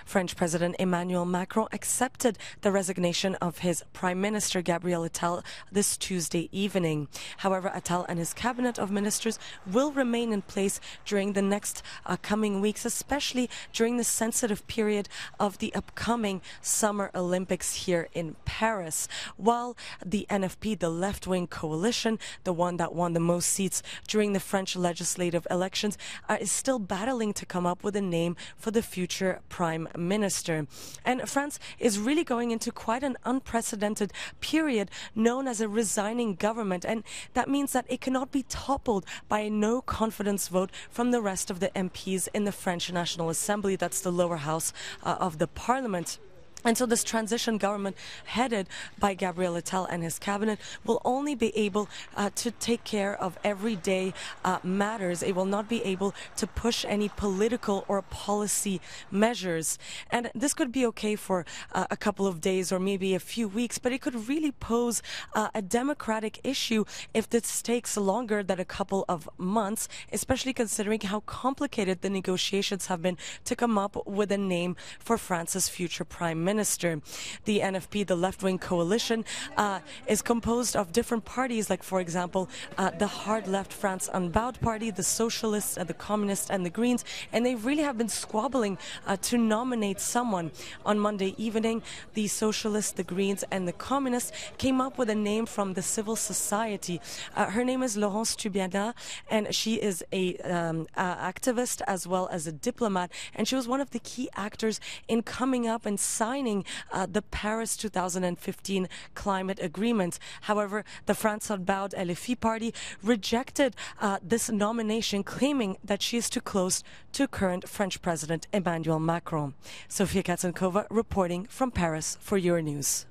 French President Emmanuel Macron accepted the resignation of his Prime Minister Gabriel Attal this Tuesday evening. However, Attal and his cabinet of ministers will remain in place during the next coming weeks, especially during the sensitive period of the upcoming Summer Olympics here in Paris. While the NFP, the left-wing coalition, the one that won the most seats during the French legislative elections, is still battling to come up with a name for the future Prime Minister. And France is really going into quite an unprecedented period known as a resigning government, and that means that it cannot be toppled by a no confidence vote from the rest of the MPs in the French National Assembly. That's the lower house of the parliament. And so this transition government headed by Gabriel Attal and his cabinet will only be able to take care of everyday matters. It will not be able to push any political or policy measures. And this could be okay for a couple of days or maybe a few weeks, but it could really pose a democratic issue if this takes longer than a couple of months, especially considering how complicated the negotiations have been to come up with a name for France's future prime minister. The NFP, the left-wing coalition, is composed of different parties, like, for example, the hard left France Unbowed Party, the Socialists, the Communists, and the Greens, and they really have been squabbling to nominate someone. On Monday evening, the Socialists, the Greens, and the Communists came up with a name from the civil society. Her name is Laurence Tubiana, and she is a activist as well as a diplomat, and she was one of the key actors in coming up and signing the Paris 2015 climate agreement. However, the France Unbowed LFI party rejected this nomination, claiming that she is too close to current French President Emmanuel Macron. Sofia Katsankova reporting from Paris for Euronews.